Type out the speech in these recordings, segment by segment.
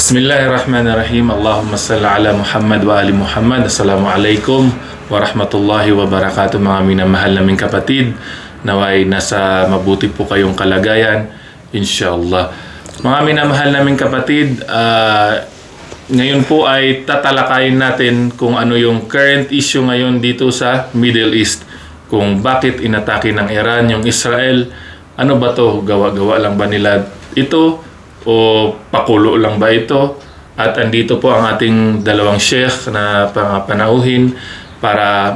Bismillahirrahmanirrahim. Allahumma salli ala Muhammad wa ali Muhammad. Assalamualaikum warahmatullahi wabarakatuh, mga minamahal naming kapatid. Naway nasa mabuti po kayong kalagayan, inshallah. Mga minamahal naming kapatid, ngayon po ay tatalakayin natin kung ano yung current issue ngayon dito sa Middle East. Kung bakit inatake ng Iran yung Israel. Ano ba to? Gawa-gawa lang ba nila ito? O pakulo lang ba ito? At andito po ang ating dalawang sheikh na panauhin para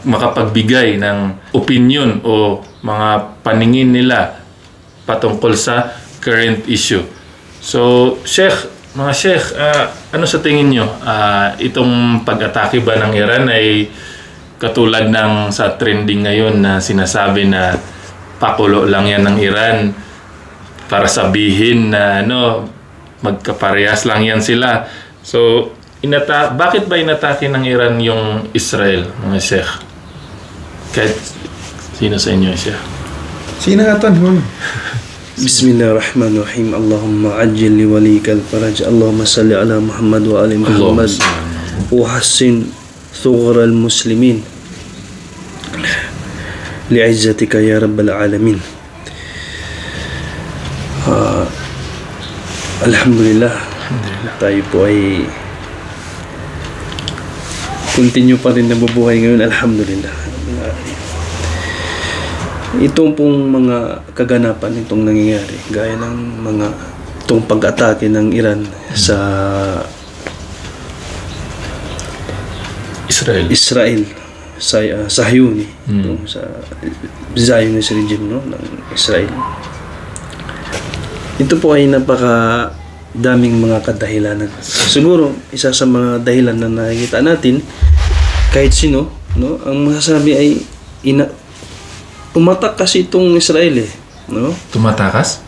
makapagbigay ng opinion o mga paningin nila patungkol sa current issue. So, mga sheikh, ano sa tingin nyo? Itong pag-atake ba ng Iran ay katulad ng sa trending ngayon na sinasabi na pakulo lang yan ng Iran para sabihin na magkaparehas lang yan sila. So, bakit ba inatake ng Iran yung Israel, mga sheikh? Kahit sino sa inyo, sheikh? Sino nga ito? Bismillahirrahmanirrahim. Allahumma ajil li walikal faraj. Allahumma salli ala Muhammad wa ali Muhammad. Uhassin thughra al-muslimin li'izzatika ya rabbal alamin. Alhamdulillah, tayo po ay continue pa rin nabubuhay ngayon. Alhamdulillah. Itong pong mga kaganapan itong nangyayari gaya ng itong pag-atake ng Iran sa Israel Sahyuni, sa Zionist regime ng Israel. Ito po ay napaka-daming mga kadahilanan. Siguro, isa sa mga dahilan na nakikita natin, kahit sino, ang masasabi ay umatak kasi itong Israel . Tumatakas?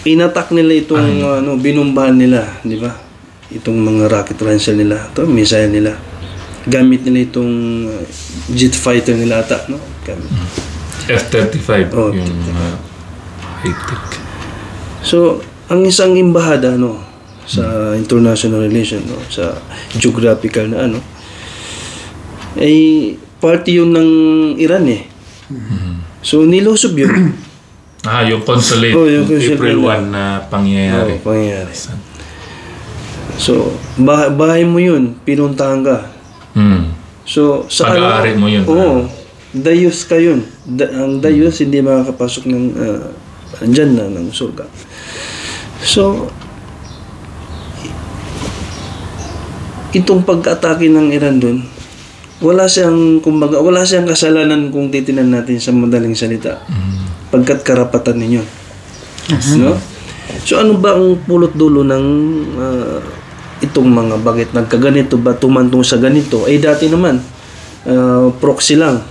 Inatak nila itong binumbahan nila, di ba? Itong mga rocket launcher nila, missile nila. Gamit nila itong jet fighter nila ata, F-35, yung high-tech. So, ang isang embahada sa international relation, sa geographical na ay party yun ng Iran . So, nilusob yun. Yung consulate, yung April 1 na pangyayari. Pangyayari. So, bahay mo yun, pinuntahan ka. So, sa pag-aari mo yun. dayos ka yun. Ang dayos hindi makakapasok ng dyan ng surga. So, itong pag-atake ng Iran doon, wala siyang kasalanan kung titinan natin sa madaling salita. Pagkat karapatan ninyo. So, ano ba ang pulot dulo ng itong mga bakit nagkaganito ba tumantong sa ganito? Dati naman, proxy lang.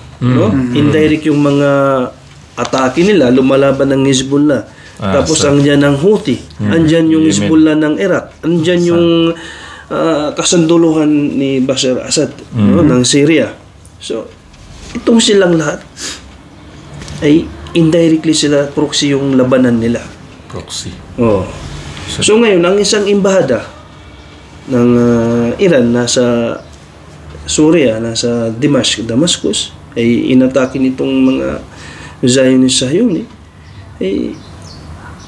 Indirect yung mga atake nila, lumalaban ng Hezbollah. Tapos andyan ang Houthi, andyan yung Hezbollah ng Iraq, andyan yung kasanduluhan ni Bashar Assad ng Syria. So, itong silang lahat ay indirectly sila proxy yung labanan nila. Proxy. So ngayon, ang isang embahada ng Iran nasa Syria, nasa Damascus, ay inatake nitong mga Zionist Sahyuni,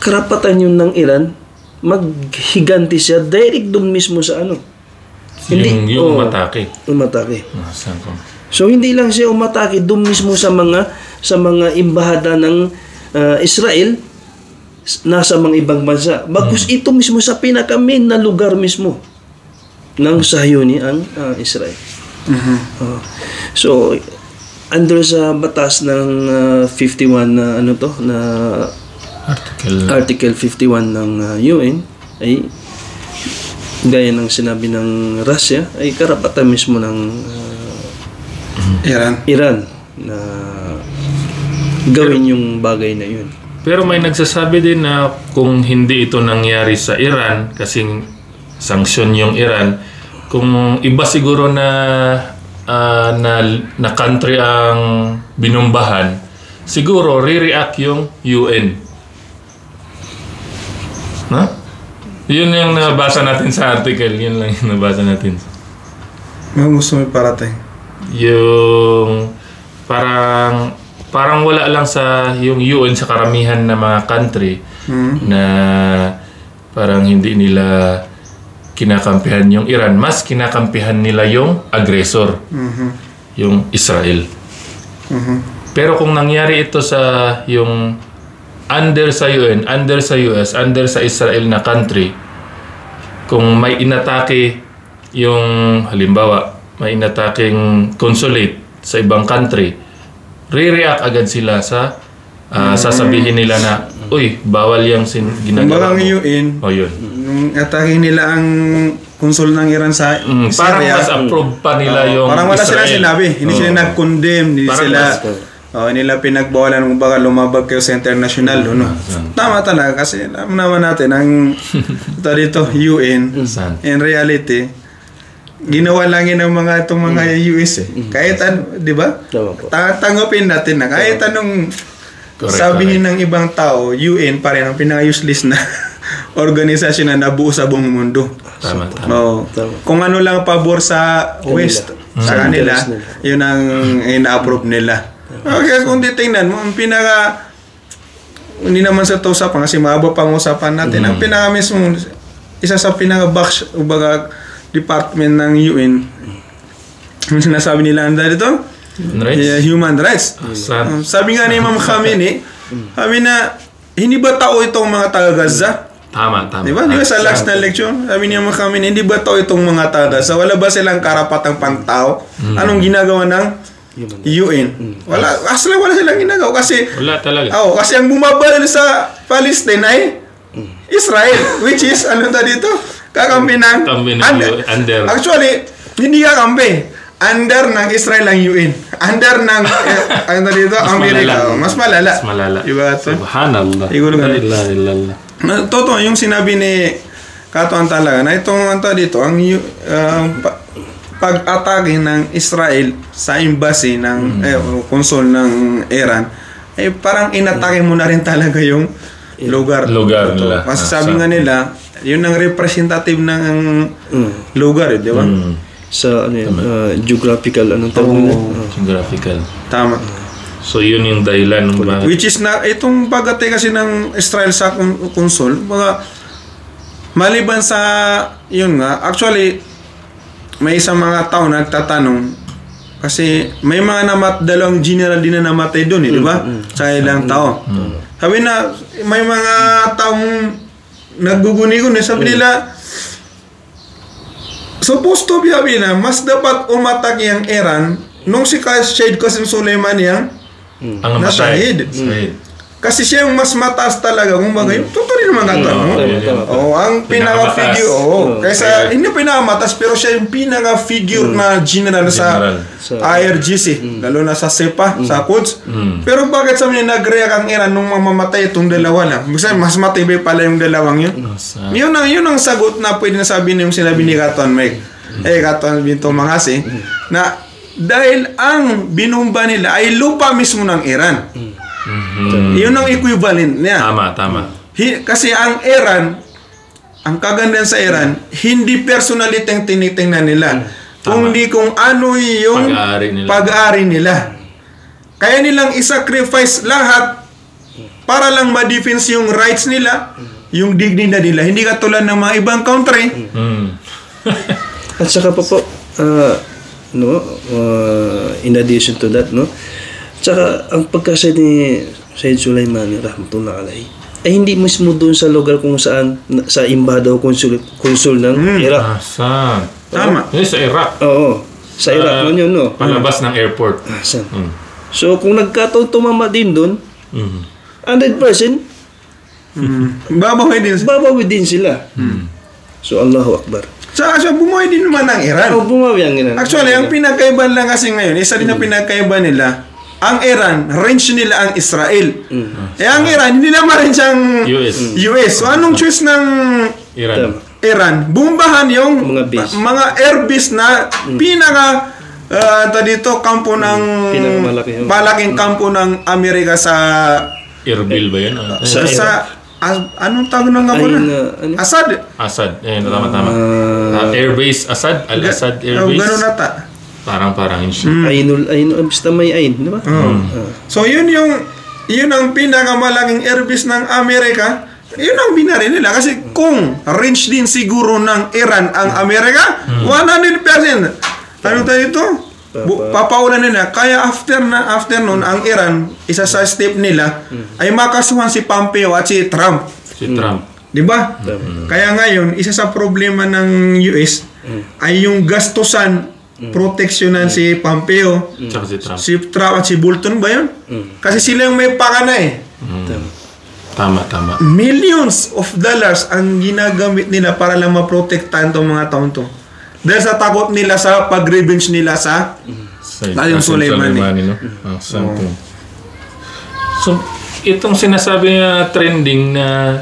karapatan yun ng Iran maghiganti siya direct doon mismo sa yung umatake. So hindi lang siya umatake doon mismo sa mga embahada ng Israel nasa mga ibang bansa. Bagkus ito mismo sa pinaka-main na lugar mismo ng Sahyuni ang Israel. So under sa batas ng 51 na Article 51 ng UN ay gaya ng sinabi ng Russia ay karapatan mismo ng Iran na gawin yung bagay na yun. Pero may nagsasabi din na kung hindi ito nangyari sa Iran, kasing sanksyon yung Iran, kung iba siguro na country ang binumbahan, siguro re-react yung UN. Yun yung nabasa natin sa article. Yun lang yung nabasa natin. Mga gusto mo parating? Yung parang wala lang sa yung UN sa karamihan na mga country na parang hindi nila kinakampihan yung Iran. Mas kinakampihan nila yung aggressor, yung Israel. Pero kung nangyari ito sa yung under sa UN, under sa US, under sa Israel na country, kung may inatake yung halimbawa, may inataking consulate sa ibang country, re-react agad sila sa sasabihin nila na, uy, bawal yung ginagawa mo. Kumbaga UN, yun. nung atake nila ang konsul ng Iran sa parang Syria, mas approve pa nila yung parang wala Israel. sila sinabi. Hindi sila nag-condemn. Hindi Parang sila nila pinagbawalan kung baka lumabag kayo sa international. Tama talaga kasi alam naman natin ang dito UN in reality ginawa lang yun ng mga itong mga US kahit di ba? Tanggapin natin na kahit anong sabihin ng ibang tao, UN pa rin ang pinaka-useless na organisasyon na nabuo sa buong mundo. Tama. Kung ano lang pabor sa West, sa kanila, yun ang ina-approve nila. Okay, kung titingnan mo, ang hindi naman sa usapan kasi mahaba pang usapan natin. Ang pinaka mismo, isa sa pinaka-box, department ng UN, yung sinasabi nila dito, human rights. Sabi nga ni Imam Khamenei, sabi na, hindi ba tao itong mga taga-Gaza? Tama. Diba? Sa last na lecture, sabi niya mga kami, hindi ba tao itong mga taga-Gaza? Wala ba silang karapatang pang-tao? Anong ginagawa ng UN? Wala silang ginagawa kasi wala talaga. Kasi ang bumabaril sa Palestine ay Israel, which is dito? Kakampi ng under. Actually, hindi kakampi. Under ng Israel ang UN. Under ng dito Amerika. Mas malala. Diba ito? Subhanallah. Totoo yung sinabi ni Katuan talaga na itong dito ang pag-atake ng Israel sa embassy ng konsul ng Iran ay parang inatake mo na rin talaga yung lugar nila. Kasi sabi nga nila yun ang representative ng lugar, di ba? Sa geographical geographical. Tama. So yun yung dahilan ng bakit. Which is na itong pag-atake kasi ng Israel sa konsul, maliban sa yun nga, actually may isang mga tao nagtatanong kasi may mga dalawang general din na namatay doon, di ba? Sa ilang tao. Sabi na may mga taong nagguguni-guni, sabi nila supposed to be na mas dapat umatake ang Iran nung si Shahid Qasem Soleimani ang nasahid. Kasi siya yung mas mataas talaga. Kung bagay, totoo rin naman katanong. Ang pinaka-figure. Kaysa, hindi pinaka-mataas, pero siya yung pinaka-figure na general sa IRGC. Lalo na sa SEPA, sa Quds. Pero bakit sabi niya nag-react ang Iran nung mamamatay itong dalawa lang? Mas matibay pala yung dalawang yun. Yun ang sagot na pwede na sabihin yung sinabi ni Katuan Meg. Katuan Binto Mangasi. Na dahil ang binumba nila ay lupa mismo ng Iran. Yun ang equivalent niya. Tama. Kasi ang Iran, ang kagandahan sa Iran, hindi personality ang tinitingnan nila. Kundi kung ano yung pag-aari nila. Kaya nilang isacrifice lahat para lang ma-defense yung rights nila, yung dignidad nila. Hindi katulad ng mga ibang country. At saka pa po, in addition to that, tsaka ang pagkasay ni Sayyid Soleimani rahmatullah alayhi ay hindi mismo doon sa lugar kung saan sa embahada o konsul ng Iraq. Tama. Sa Iraq. Oo. Sa Iraq yun, no? Palabas ng airport. So kung nagkataon tumama din doon, 100% babawi din sila. So Allahu Akbar. Saka bumawi din naman ng Iran. Bumawi ang Iran. Actually, ang pinagkaiba lang kasi ngayon, isa din ang pinagkaiba nila, ang Iran, range nila ang Israel. Ang Iran, hindi naman rin siyang US. So, anong choice ng Iran? Bumbahan yung mga air base na dito, kampo ng malaking kampo ng Amerika sa Erbil ba yun? anong tawag ng nga Ain, na? Assad. Assad. Tama. Airbase Assad. Al-Assad Airbase. Ganun nata. Parang yun siya. Ainul, basta may Ain, di ba? So yun ang pinakamalaking airbase ng Amerika. Yun ang binari nila kasi kung range din siguro ng Iran ang Amerika, 100%. Ano tayo ito? Papaulan nila. Kaya after noon, ang Iran, isa sa step nila, ay makasuhan si Pompeo at si Trump. Di ba? Kaya ngayon, isa sa problema ng US ay yung gastusan, proteksyonan si Pompeo, si Trump at si Bolton ba yun? Kasi sila yung may pakana eh. Tama. Millions of dollars ang ginagamit nila para lang maprotektahan itong mga taon to. Dahil sa takot nila sa pag-revenge nila sa Qasim Soleimani. No? So, itong sinasabi na trending na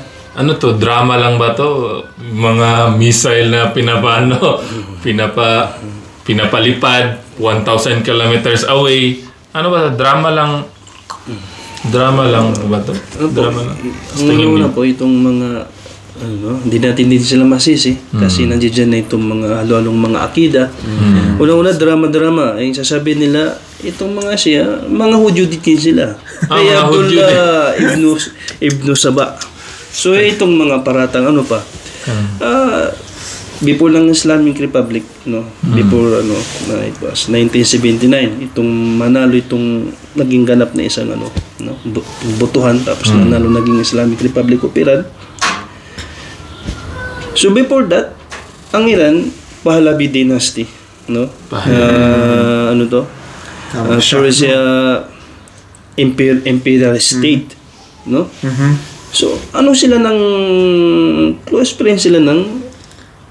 drama lang ba to? Mga missile na pinapalipad 1,000 kilometers away. Ano ba? Drama lang ba to? Drama lang. Una po itong mga hindi natin din sila masisi kasi nandiyan na itong mga halo-halong mga akida. Una-una drama ay sasabihin nila itong mga mga Hudyo din sila. Kaya Abdullah Ibn Saba. So itong mga paratang before ng Islamic Republic, before it was 1979, itong manalo itong naging ganap na isang butuhan, tapos nanalo naging Islamic Republic of Iran. So before that, ang Iran, Pahlavi dynasty, Persia imperial state, So sila ng close friends sila ng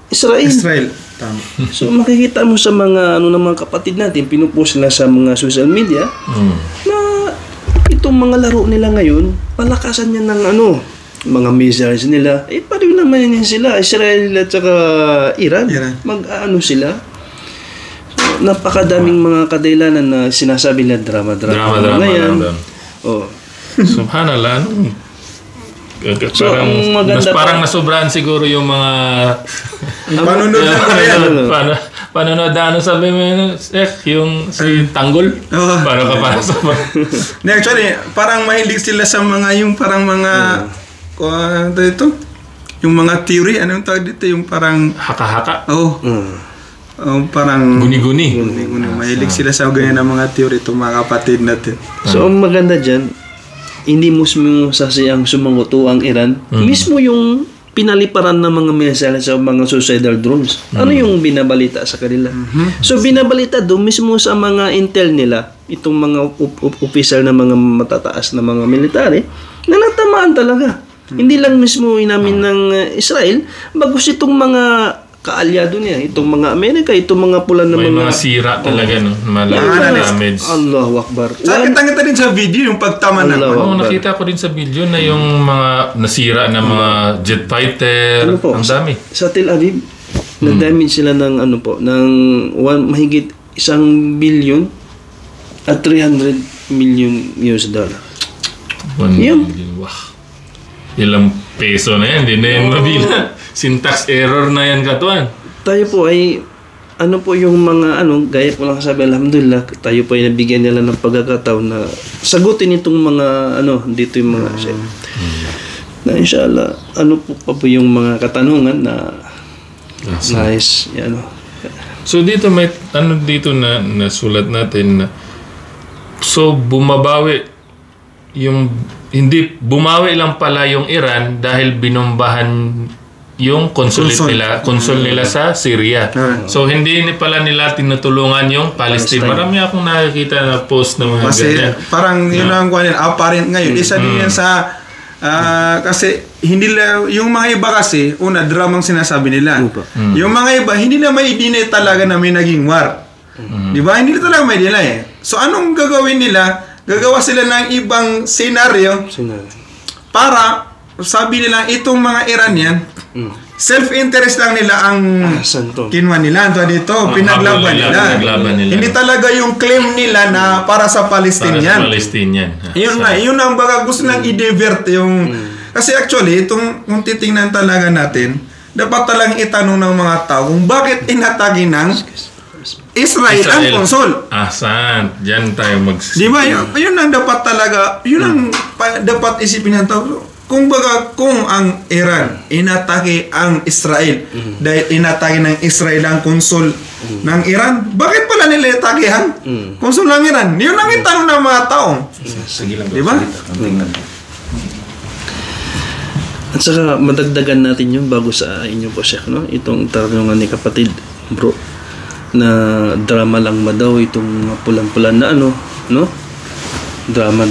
Israel. Tama. So makikita mo sa mga ng mga kapatid natin, pinupost nila sa mga social media na itong mga laro nila ngayon, palakasan niya ng mga missiles nila. Pareho naman yan sila, Israel at saka Iran. Mag-ano sila. So, napakadaming mga kadailanan na sinasabi nila drama ngayon. Subhanallah. Parang nasobrahan siguro yung mga panunod na sabi mo yung si Tanggol. Para sa actually, parang mahilig sila sa mga yung parang mga yung mga theory, anong tawag dito? Yung parang haka-haka. Parang guni-guni. Mahilig sila sa ganyan ng mga theory itong mga kapatid natin. So ang maganda dyan, hindi mismo sasayang sumanguto ang Iran, mismo yung pinaliparan ng mga missile sa mga suicidal drones. Ano yung binabalita sa kanila? So binabalita doon mismo sa mga intel nila, itong mga official na mga matataas na mga military, na natamaan talaga. Hindi lang mismo inamin ng Israel, bagos itong mga kaalyado niya, itong mga Amerika, itong mga pula na mga sira talaga, malaking damage. Allahu Akbar. Nakita din sa video yung pagtama na. Nakita ko din sa video na yung mga nasira na mga jet fighter. Ang dami. Sa Tel Aviv, na-damage sila ng mahigit 1 billion at 300 million US dollar. 1 billion. Wow. Ilang peso na yan, hindi na yan mabila. Syntax error na yan, katuan. Tayo po ay, yung mga, gaya po lang sabi, alhamdulillah, tayo po ay nabigyan nila ng pagkakataon na sagutin itong mga, dito yung mga, na inshallah, po yung mga katanungan na, nice, So dito may, dito na nasulat natin na, so bumabawi, hindi bumawi lang pala yung Iran dahil binombahan yung console nila sa Syria. So hindi pala nila tinutulungan yung Palestine. Marami akong nakikita na post ng mga ganyan. Parang yun ang apparent ngayon. Isa din yan sa kasi hindi yung mga iba kasi dramang sinasabi nila. Yung mga iba hindi na may dinay talaga na may naging war. Di ba? Hindi talaga may dinay. So anong gagawin nila? Gagawa sila ng ibang senaryo para sabi nila itong mga Iranian self-interest lang nila ang kinuha nila dito, pinaglaban nila. Hindi talaga yung claim nila na para sa Palestinian. Yun nga, yun ang baga gusto lang i-divert yung Kasi actually, itong kung titingnan talaga natin, dapat talagang itanong ng mga tao kung bakit inatake ng Israel ang konsul. Saan? Diyan tayo Di ba? Yun ang dapat talaga, yun ang dapat isipin ng tao. Kung ang Iran inatake ang Israel dahil inatake ng Israel ang konsul ng Iran, bakit pala nila inatake ang konsul ng Iran? Yun ang itanong ng mga tao. Di ba? At saka madagdagan natin yun bago sa inyo po, Sheikh, no? Itong tarungan ni kapatid, bro, na drama lang ba daw itong mga pulang-pulan na ano, no? Drama.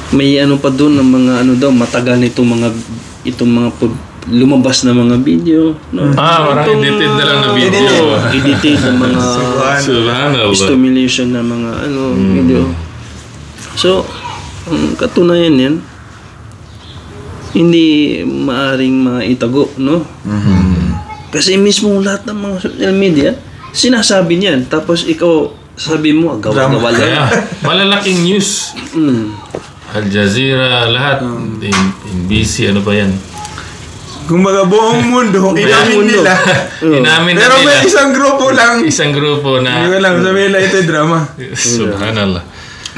May ano pa doon ng mga ano daw, matagal nitong mga lumabas na mga video, no? Parang edited na lang na video. Edited na mga stimulation na mga video. So, ang katunayan yan, hindi maaring maitago, no? Kasi mismo lahat ng mga social media, sinasabi niyan. Tapos ikaw, sabi mo, gawa-gawa lang. Malalaking news. Al Jazeera, lahat. NBC, ano ba yan? Kumbaga buong mundo, inamin nila. Pero may isang grupo lang. Isang grupo na... Hindi ko lang, sabi nila ito drama. Subhanallah.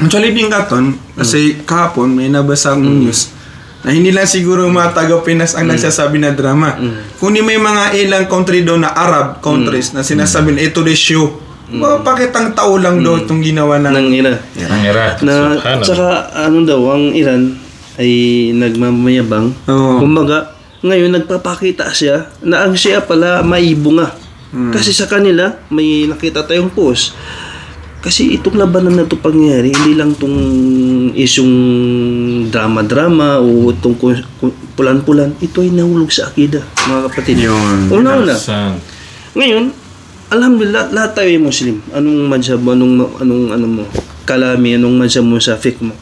Actually, Pingaton, kasi kahapon may nabasa akong news na hindi lang siguro mga taga-Pinas ang nagsasabi na drama. Kundi may mga ilang country daw na Arab countries na sinasabi na ito the show. Pakitang tao lang daw itong ginawa ng Iran. Na, tsaka ano daw, ang Iran ay nagmamayabang. Kumbaga, ngayon nagpapakita siya na ang siya pala maibunga. Kasi sa kanila, may nakita tayong post. Kasi itong labanan na ito pangyayari, hindi lang itong isyong drama-drama o itong pulan-pulan. Ito ay nahulog sa akida, mga kapatid. Una-una. Ngayon, alhamdulillah, lahat tayo ay Muslim. Anong madhab mo, anong mo, kalami, anong madhab mo sa fiqh mo.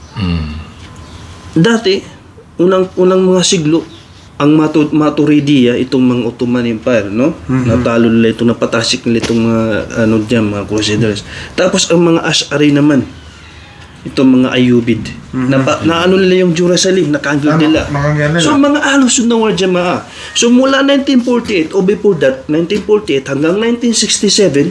Dati, unang mga siglo, ang Maturidiya, itong mga Ottoman Empire, no? Natalo nila itong napatasik nila itong mga mga Crusaders. Tapos ang mga Ash'ari naman, itong mga Ayyubid. Na nila yung Jerusalem, nakanggol nila. So mga Ahlus-Sunnah wal Jamaah. So mula 1948 o before that, 1948 hanggang 1967,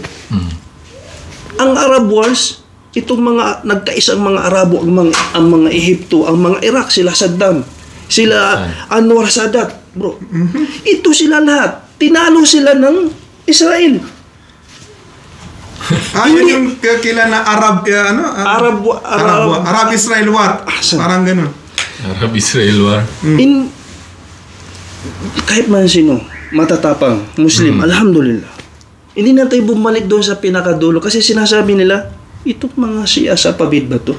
ang Arab Wars, itong mga nagkaisang mga Arabo, ang mga Ehipto, ang mga Iraq, sila Saddam, sila Anwar Sadat, bro. Ito sila lahat. Tinalo sila ng Israel. Yun yung kakila na Arab-Israel War. Parang ganun. Arab-Israel War. Kahit man sino, matatapang, Muslim, alhamdulillah. Hindi na tayo bumalik doon sa pinakadulo kasi sinasabi nila, itong mga Shia sa pabid ba to?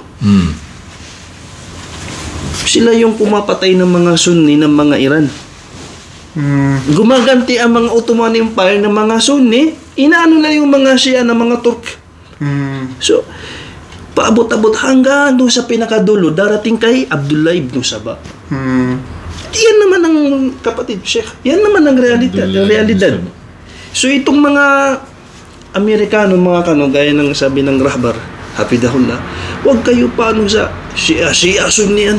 Sila yung pumapatay ng mga Sunni ng mga Iran. Gumaganti ang mga Ottoman Empire ng mga Sunni, inaano na yung mga Shia ng mga Turk. So, paabot-abot hanggang doon sa pinakadulo, darating kay Abdullah ibn Saba. Yan naman ang kapatid, Sheikh. Yan naman ang realidad. So, itong mga Amerikano, mga gaya ng sabi ng Rahbar, hafidahullah, huwag kayo paano sa Shia, Sunni,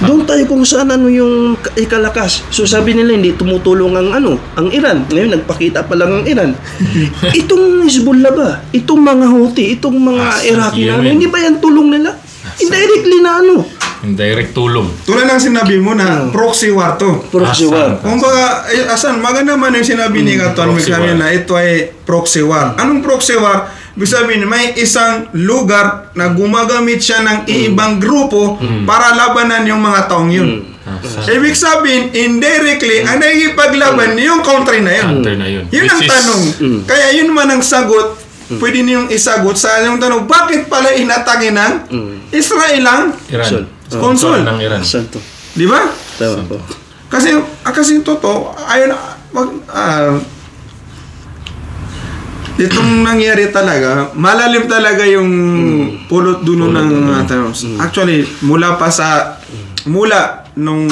doon tayo kung saan yung ikalakas. So sabi nila hindi tumutulong ang Iran. Ngayon nagpakita pa lang ang Iran. Itong Hezbollah ba? Itong mga Houthi, itong mga Iraqi na hindi ba yan tulong nila? Indirectly na Indirect tulong. Tulad ng sinabi mo na proxy war to. Proxy war. Kung baga, maganda man yung sinabi ni Katon, magsabi na ito ay proxy war. Anong proxy war? Ibig sabihin, may isang lugar na gumagamit siya ng ibang grupo para labanan yung mga taong yun. Ibig sabihin, indirectly, ang nagigipaglaban yung country na yun. Yun ang tanong. Kaya yun man ang sagot, pwede niyong isagot sa yung tanong, bakit pala inatake ng Israel ang konsul ng Iran? Di ba? Tama po. Kasi totoo, ayun, itong nangyari talaga, malalim talaga yung pulot dulo ng terms. Actually, mula nung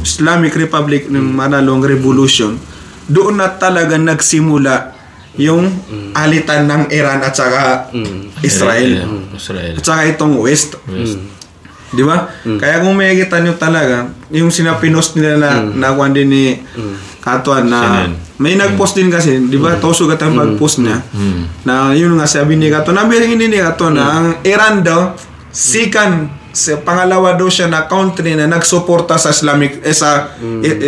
Islamic Republic ng Manalong Revolution, doon na talaga nagsimula yung alitan ng Iran at saka Israel. Israel. At saka itong West. Di ba? Kaya kung makikita nyo talaga, yung sinapinost nila na kwan din ni Katuan na may nag-post din kasi, di ba? Toso ka tayo mag-post niya. Na yun nga sabi ni Katuan, nabiring hindi ni Katuan na ang Iran daw, pangalawa daw siya na country na nagsuporta sa Islamic, sa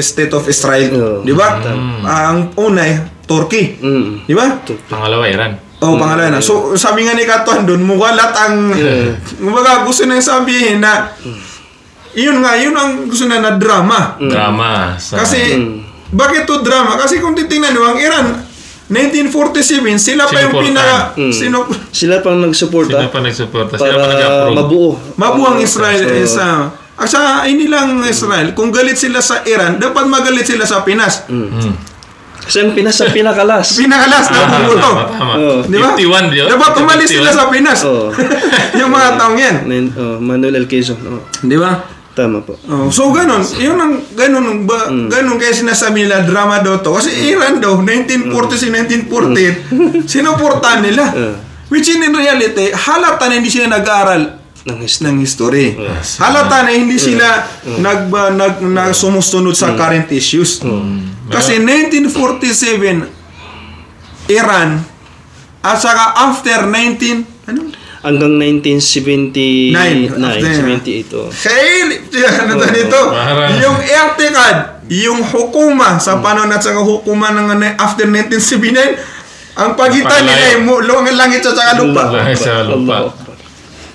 State of Israel. Di ba? Ang una Turkey. Di ba? Pangalawa, Iran. Pangalawa na. So, sabi nga ni Katuan doon, muwalat ang... Kumbaga, gusto nang sabihin na... Yun ang gusto na drama. Drama. Kasi, bakit to drama? Kasi kung titingnan nyo, ang Iran, 1947, sila pa yung pinaka... Sila pang nagsuporta. Para mabuo ang Israel. At saka, hindi lang Israel. Kung galit sila sa Iran, dapat magalit sila sa Pinas. Kasi ang Pinas ang pinakalas. Pinakalas na pumuto. Di ba? 51 yun. Dapat umalis sila sa Pinas. Yung mga taong yan. Manuel L. Quezon. Di ba? Tama po. So, ganun. Yun ang, ganun kaya sinasabi nila drama daw to. Kasi Iran daw, 1940, sinuportahan nila. Which in reality, halata na hindi sila nag-aaral ng history. Halata na hindi sila sumusunod sa current issues. Kasi 1947 Iran at saka after hanggang 1979 78 yung i'tiqad, yung hukuma sa panahon at saka hukuma ng after 1979, ang pagitan nila ay langit at saka lupa.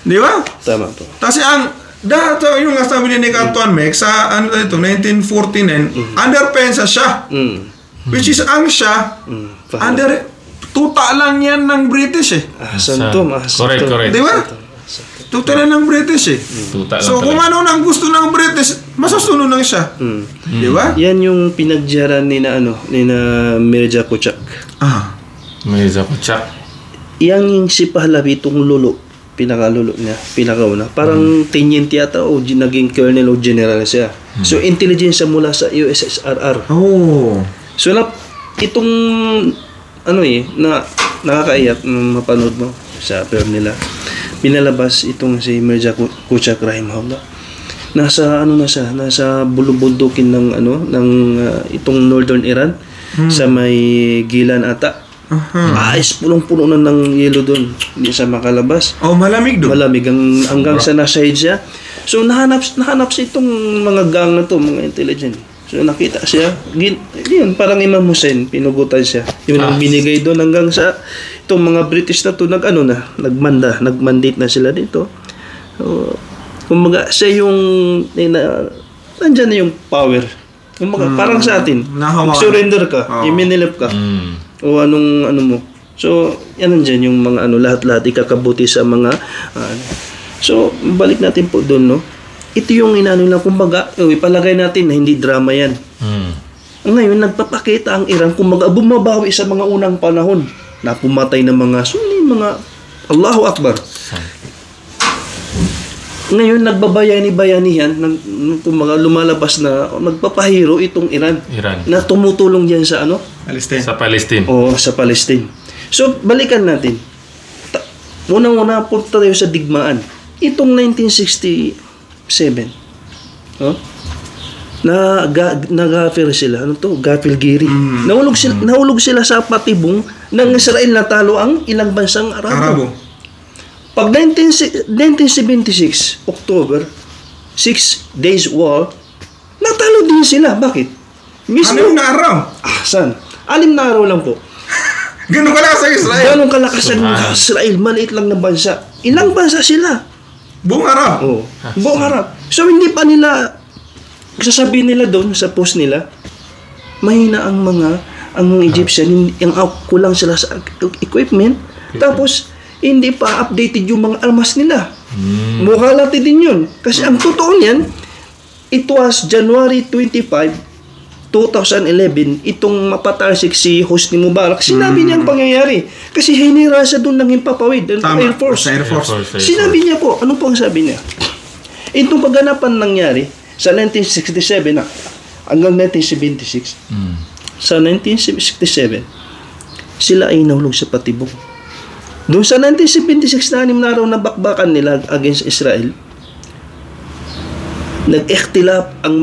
Di ba? Tama po. Kasi ang yung sabi ni Katuan Mek sa 1949 under pensa siya, which is ang siya under tuta lang yan ng British Correct. Di ba? Tuta lang ng British So kung ano nang gusto ng British, masusunod lang siya. Di ba? Yan yung pinagjaran ni na Mirza Kuchak. Mirza Kuchak. Yang si Pahlavi itong lolo, pinakalulo niya, pinakauna. Parang teniente yata o naging colonel o general siya. So, intelligence mula sa USSRR. So, itong na nakakaiyak nung mapanood mo sa pair nila. Pinalabas itong si Mirza Kuchak rahimahullah. Nasa nasa bulubundukin ng itong northern Iran sa may Gilan ata. Ayos, punong-puno na ng yelo doon. Hindi siya makalabas. Malamig doon. Malamig hanggang sa nasa siya. So nahanap siya itong mga gang na to, mga intelligent. So nakita siya. Yun, parang Imam Hussein, pinugutan siya. Yun ang binigay doon hanggang sa itong mga British na to nagmandate na sila dito. So, kumbaga siya yung nandyan na yung power. Kumbaga parang sa atin. Surrender ka, iminilip ka. O anong mo. So, yan nandiyan yung mga lahat-lahat ikakabuti sa mga so, balik natin po doon, no? Ito yung lang, kumbaga, ipalagay natin na hindi drama yan. Ngayon, nagpapakita ang Iran, kumbaga, bumabawi sa mga unang panahon na pumatay ng mga Sunni, mga Allahu Akbar. Ngayon, nagbabayani-bayanihan, kumbaga, lumalabas na, nagpapahiro itong Iran. Na tumutulong diyan sa Palestine. Sa Palestine. Sa Palestine. So, balikan natin. Unang-una, punta tayo sa digmaan. Itong 1967, nag-affair sila. Gafilgiri. Nahulog sila sa patibong ng Israel na talo ang ilang bansang Arabo. Pag 1976, October, 6 days war, natalo din sila. Bakit? Anim na araw? Saan? 6 na araw lang po. Ganun kalakas ang Israel? Ganun kalakas ang Israel. Maliit lang na bansa. Ilang bansa sila? Buong araw? Buong araw. So, hindi pa nila, sasabihin nila doon sa post nila, mahina ang Egyptian, yung kulang sila sa equipment. Tapos, hindi pa updated yung mga armas nila. Mukha natin din yun. Kasi ang totoo niyan, it was January 25, 2011, itong mapatarsik si Hosni Mubarak, sinabi niya ang pangyayari. Kasi hinira siya doon ng himpapawid, ng Air Force. Sinabi niya po, ano po ang sabi niya? Itong pagganapan nangyari sa 1967 hanggang 1976. Sa 1967, sila ay nahulog sa patibong. Doon sa 1976 na 6 na araw na bakbakan nila against Israel, nag-ikhtilaf ang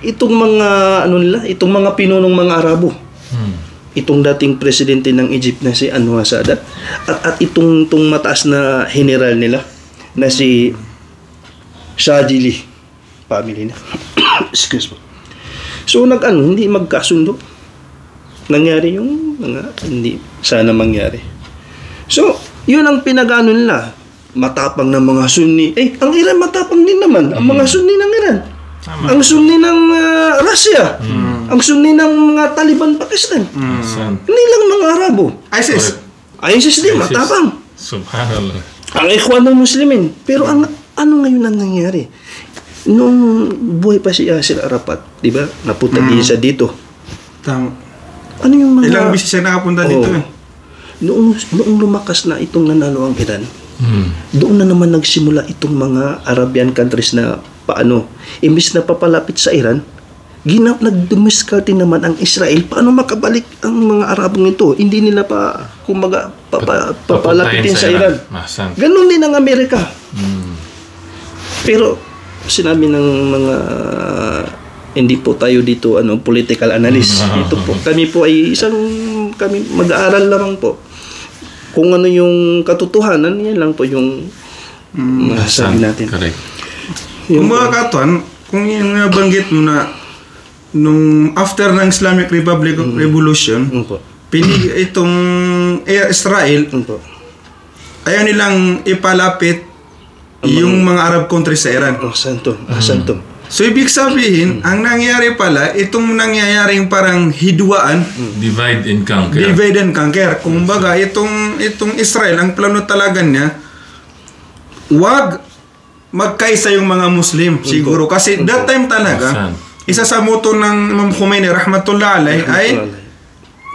itong mga pinunong mga Arabo. Itong dating presidente ng Egypt na si Anwar Sadat at itong mataas na general nila na si Shadili family na. Excuse me. So hindi magkasundo. Nangyari yung mga hindi sana mangyari. So, yun ang pinagano nila. Matapang ng mga Sunni. Ang Iran matapang din naman. Ang mga Sunni ng Iran. Tama. Ang Sunni ng Russia. Ang Sunni ng mga Taliban Pakistan. Hindi lang mga Arabo. ISIS din, matapang. Subhanallah. Ang Ikhwan ng Muslimin. Pero ano ngayon ang nangyari? Nung buhay pa si Yasser Arafat, di ba? Napunta din siya dito. Tama. Ano yung mga... Ilang beses siya nakapunta dito eh. Noong lumakas na itong nanalo ang Iran, doon na naman nagsimula itong mga Arabian countries na imbis na papalapit sa Iran, nagdumiskarte naman ang Israel. Paano makabalik ang mga Arabong ito? Hindi nila papalapitin sa Iran. Ganon din ang Amerika. Pero sinabi ng mga hindi po tayo dito political analyst. Ito po kami po ay kami mag-aaral lamang po. Kung ano yung katotohanan, yan lang po yung masasabi natin. Correct. Kung mga katuan, kung yung nabanggit mo na nung after ng Islamic Republic of Revolution, itong Israel, ayaw nilang ipalapit yung mga Arab countries sa Iran. Santo. So, ibig sabihin, ang nangyari pala, itong nangyayaring parang hidwaan, divide and conquer. Divide and conquer. Kumbaga, itong Israel, ang plano talaga niya, wag magkaisa yung mga Muslim, siguro. Kasi that time talaga, isa sa moto ng Imam Khomeini, rahmatullah alay, ay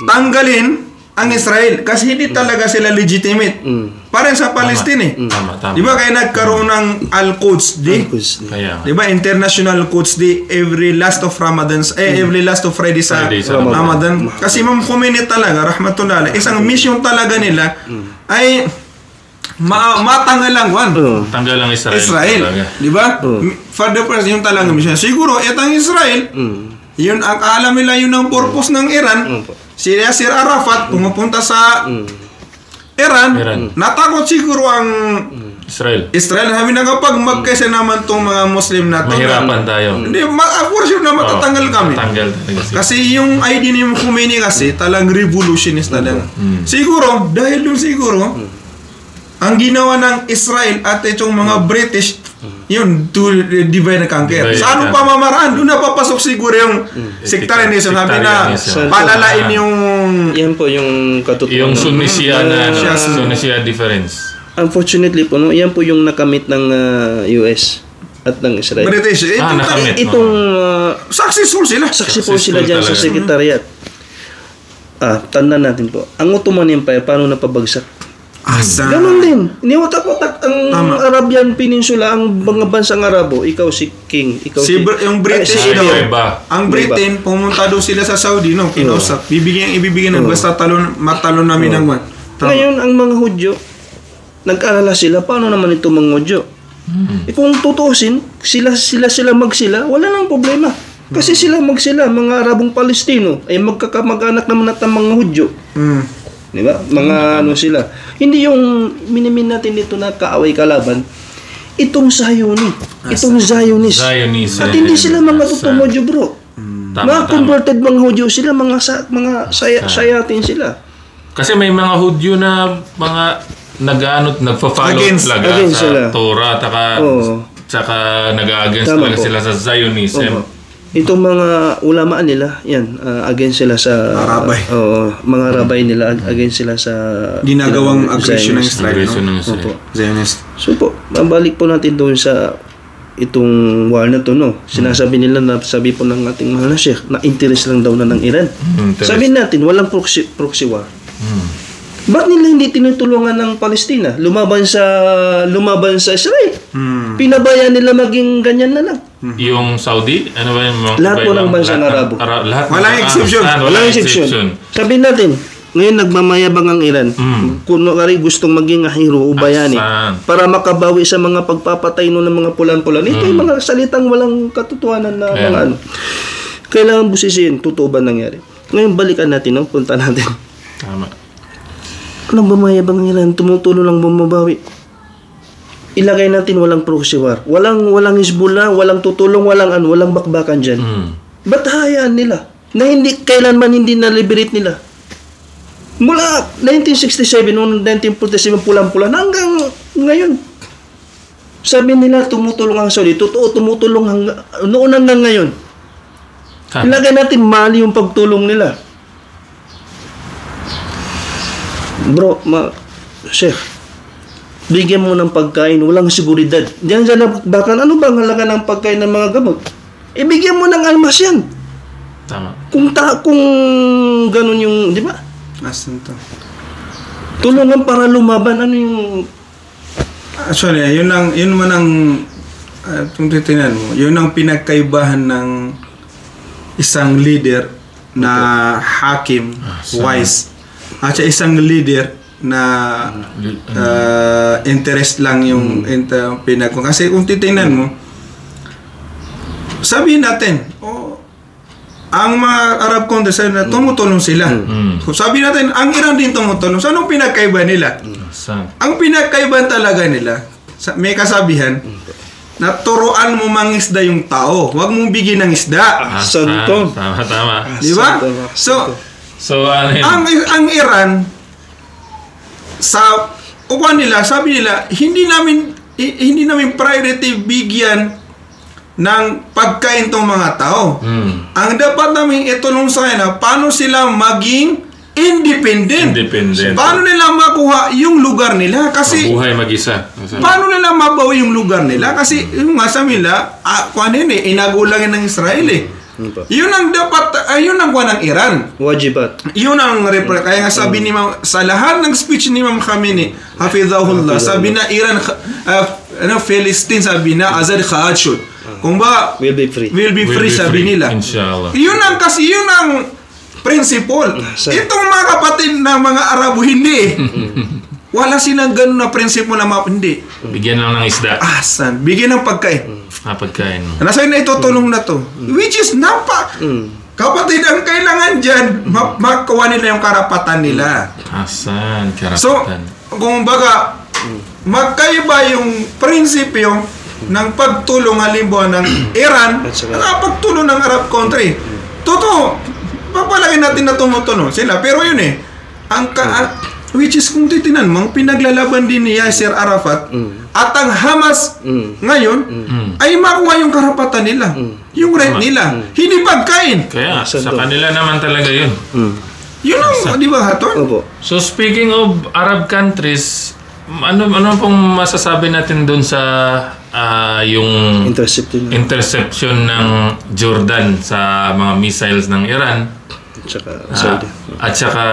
tanggalin ang Israel. Kasi hindi talaga sila legitimate. Parang sa Palestine eh. Tama. Di ba kaya nagkaroon ng Al-Quds Day? Di ba International Quds Day every last of Friday sa Ramadan. Kasi Imam Khomeini talaga, rahmatullah, isang mission talaga nila ay matanggal lang tanggal lang Israel. Di ba? For the first, yung talaga mission. Siguro, itang Israel, yun ang alam nila, yun ang purpose ng Iran. Si Yasser Arafat pumupunta sa Iran. Natakot siguro ang Israel. Sabi na kapag magkaisa naman itong mga Muslim na mahirapan tayo. Hindi, for sure na matatanggal kami. Kasi yung idea ni Khomeini kasi talang revolutionist talaga. Siguro, dahil doon siguro, ang ginawa ng Israel at itong mga British, yun, to divide and conquer. Sa anong pamamaraan? Doon napapasok siguro yung sectarianism. Sabi na, palalain yung... Yan po yung katotohanan. Yung Sunni-Shia difference. Unfortunately po, yan po yung nakamit ng US at ng Israel. British. Successful sila. Successful sila dyan sa secretariat. Tanda natin po. Ang Ottoman Empire, paano napabagsak? Ganon din. Niwatak-watak ang Arabian Peninsula, ang mga bansang Arabo. Ikaw si King. Yung British, ang Britain, pumunta doon sila sa Saudi, kinausap. Ibibigyan ng basta matalon namin ng one. Ngayon, ang mga Hudyo, nag-alala sila, paano naman ito mga Hudyo? Kung tutuusin, sila wala nang problema. Kasi sila, mga Arabong Palestino, ay magkakamag-anak naman natin mga Hudyo. Diba? Mga sila. Hindi yung minimin natin dito na kaaway kalaban. Itong Zionist. At hindi sila mga totoong Hudyo, bro. Mga converted mga Hudyo sila, mga sayatin sila. Kasi may mga Hudyo na mga nagfa-follow talaga sa Torah, tsaka nag-against talaga sila sa Zionism. Itong mga ulamaan nila, yan, against sila sa mga rabay nila, against sila sa ginagawang aggression ng Israel. Zionist. So po, mabalik po natin doon sa itong war na to, sinasabi nila na, sabi po ng ating mahal na Sheikh, na interest lang daw na ng Iran. Sabihin natin, walang proxy war. Ba't nila hindi tinutulungan ng Palestina? Lumaban sa Israel. Pinabayaan nila maging ganyan na lang. yung Saudi, ano ba yung mga Lahat po ng bansang Arabo. Lahat Walang exception. Walang exception. Sabihin natin, ngayon nagmamayabang ang Iran. Kunwari gustong maging hero o bayani para makabawi sa mga pagpapatay ng mga pulan-pulan. Ito yung mga salitang walang katotohanan na mga ano. Kailangan busisiin, totoo ba nangyari? Ngayon balikan natin, punta natin. Tama. Walang bumayabang ang Iran, tumutulong lang bumabawi. Ilagay natin walang proxy war. Walang Hezbollah, walang tutulong, walang bakbakan diyan. Ba't hayaan nila na hindi kailanman hindi na-liberate nila? Mula 1967 noong 1947 pulang-pulan hanggang ngayon. Sabi nila tumutulong ang Saudi. Totoo, tumutulong noon hanggang ngayon. Ilagay natin mali yung pagtulong nila. Bro, Chef, bigyan mo ng pagkain, walang seguridad. Diyan sa bakbakan, ano bang halaga ng pagkain ng mga gamot? Ibigyan mo ng almas yan. Tama. Kung ganun yung, di ba? Asan to? Tulungan para lumaban, ano yung... Actually, yun man ang kung titingnan mo, yun ang pinagkaibahan ng isang leader na hakim, wise, at isang leader na interest lang yung kasi kung titingnan mo, sabihin natin, ang mga Arab countries na tumutulong sila. So, sabi natin, ang Iran din tumutulong. So, anong pinagkaiba nila? Ang pinagkaiba talaga nila, may kasabihan, na turuan mo mangisda yung tao. Huwag mong bigyan ng isda. Santo. Tama. Di ba? So ang Iran, sa upuan nila, sabi nila, hindi namin priority bigyan ng pagkain tong mga tao. Ang dapat namin itulong sa kanila, paano sila maging independent. Paano nila makuha yung lugar nila? Kasi mabuhay mag-isa. Paano nila mabawi yung lugar nila? Kasi yung masa nila, inagulangin ng Israel eh. Yun ang dapat, yun ang kuha ng Iran. Wajibat. Yun ang kaya nga sabi ni sa lahat ng speech ni Imam Khamenei, Hafizahullah, sabi na Iran, Palestine, sabi na Azad Kha'ashud. Kung ba, will be free, sabi nila. Inshallah. Yun ang principle. Itong mga kapatid na mga Arabo, hindi. Wala silang ganun na principle na hindi. Bigyan lang ng isda. Asan? Bigyan ng pagkain. Pagkain. Nasa na itutulong na to. Which is kapatid, ang kailangan dyan, makuha nila yung karapatan nila. Asan? Karapatan. So, kung baga, magkaiba yung prinsipyo ng pagtulong halimbawa ng Iran at pagtulong ng Arab country. Totoo, papalagay natin na tumutulong sila. Pero yun which is kung titinan mo, pinaglalaban din ni Yasser Arafat at ang Hamas ngayon ay makuha yung karapatan nila, yung right nila, hindi pagkain. Kaya sa kanila naman talaga yun. Yun ang, di ba Haton? So speaking of Arab countries, ano pong masasabi natin doon sa yung interception ng Jordan sa mga missiles ng Iran at saka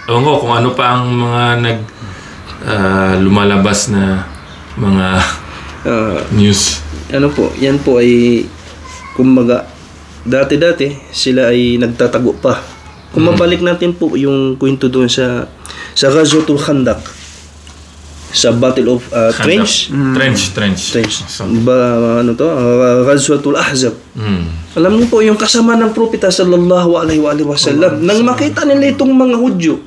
ewan ko kung ano pa ang mga lumalabas na mga news. Ano po, yan po ay kumbaga dati sila ay nagtatago pa. Kung mabalik natin po yung kwento doon sa Ghazwatul Khandaq, sa Battle of Trench. Ghazwatul Ahzab. Alam niyo po, yung kasama ng propeta sallallahu alaihi wasallam, nang makita nila itong mga Hudyo,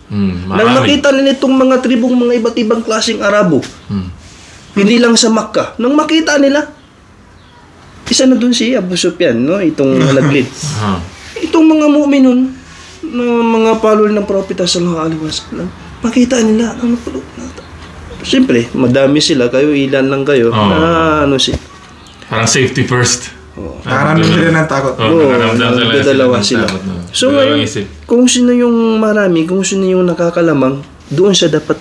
nang makita nila itong mga tribong, mga iba't ibang klaseng Arabo, hindi lang sa Makkah, nang makita nila, isa na dun si Abu Sufyan, no? Itong halaglid. Itong mga mu'minun, mga follower ng propeta sallallahu alaihi wasallam, makita nila, siyempre, madami sila, kayo, ilan lang kayo, parang safety first. Nakaramdam sila ng takot. Dadalawa sila. So ngayon, kung sino yung marami, kung sino yung nakakalamang, doon siya dapat,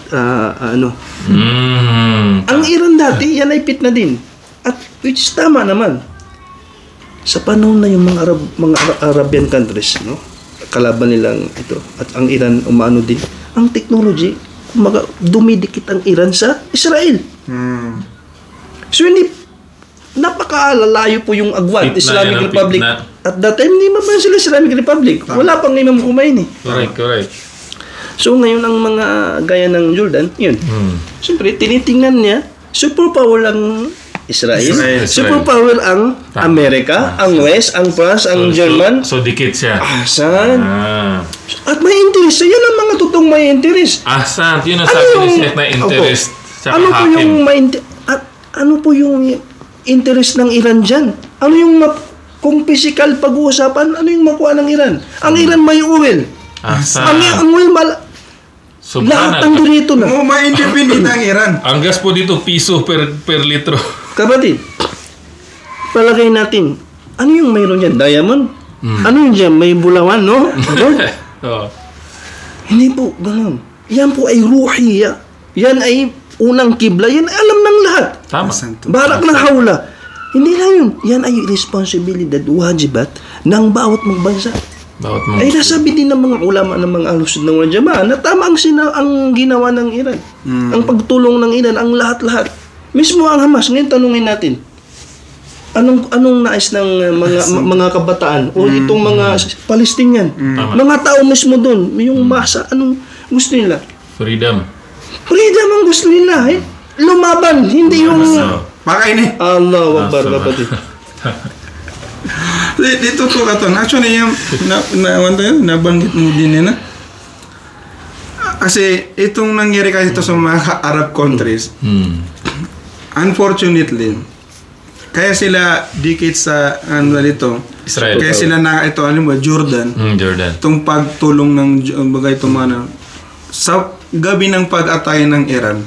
Ang Iran dati, yan ay pit na din. At which is tama naman. Sa panahon na yung mga Arabian countries, no? Kalaban nilang ito. At ang Iran, umano din. Ang technology, dumidikit ang Iran sa Israel. So hindi napakalalayo po yung agwat, Fitna Islamic yan ang Republic. fitna. At that time, hindi pa sila Islamic Republic. Wala pang Imam Khomeini. Correct. So ngayon ang mga gaya ng Jordan, yun. Siyempre, tinitingnan niya, superpower ang Israel. Superpower ang Amerika, ang West, ang France, ang German. So dikit siya. Asan? Ah. At may interest. Yan ang mga totoong may interest. Asan? Yun ang sabi ni Seth na interest sa Ano po hakim. yung ano po yung interest ng Iran dyan? Ano yung kung physical pag-uusapan, ano yung makuha ng Iran? Ang Iran may oil. Asan? Ang oil lahat ang dito na. Ma-independent ang Iran. Ang gas po dito, piso per litro. Kapatid, palagay natin, ano yung mayroon dyan? Diamond? Ano yung dyan? May bulawan, no? Gold? Oh. Hindi po, ganun. Yan po ay ruhi. Yan ay unang kibla. Yan alam ng lahat. Tama. Barak ng hawla. Hindi lang yun. Yan ay responsibilidad, wajibat ng bawat magbansa. Bawat mga... Ay nasabi din ng mga ulama ng mga ahlus sunnah wal jamaa na tama ang ginawa ng Iran. Ang pagtulong ng Iran, ang lahat-lahat. Mismo ang Hamas, ngayon tanungin natin. Anong nais ng mga kabataan o itong mga Palestinian? Mga tao mismo doon, yung masa, anong gusto nila? Freedom. Freedom ang gusto nila. Lumaban, hindi yung Makaini. Allahu Akbar, kapatid. Dito to katon. Actually yung nabanggit mo din na. Kasi itong nangyari kasi ito sa mga Arab countries. Unfortunately, kaya sila dikit sa dito. Israel. Kaya sila ito Jordan. Jordan. Itong pagtulong ng bagay tumana sa gabi ng pag-atake ng Iran.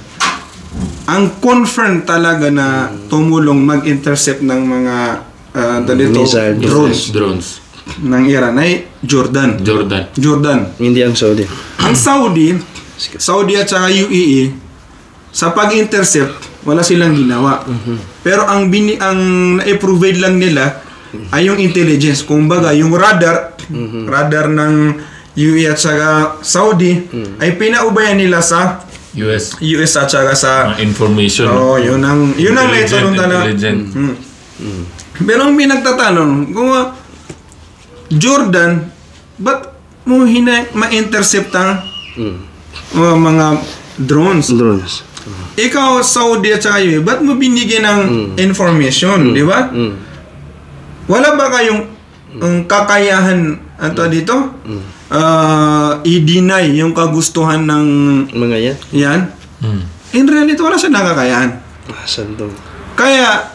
Ang confirm talaga na tumulong mag-intercept ng mga drones ng Iran ay Jordan. Hindi ang Saudi. Ang Saudi at saka UAE sa pag-intercept wala silang ginawa. Pero ang na-provide lang nila ay yung intelligence. Kumbaga yung radar ng UAE at saka Saudi ay pinaubayan nila sa US at saka sa information. Yun ang naitanong talaga. Pero ang pinagtatanong, kung Jordan, ba't mo ma-intercept ang mga drones? Ikaw, Saudi at saka UAE, ba't mo binigyan ng information, di ba? Wala ba kayong kakayahan dito? I-deny yung kagustuhan ng mga yan? In reality, wala siya nakakayahan. Kaya,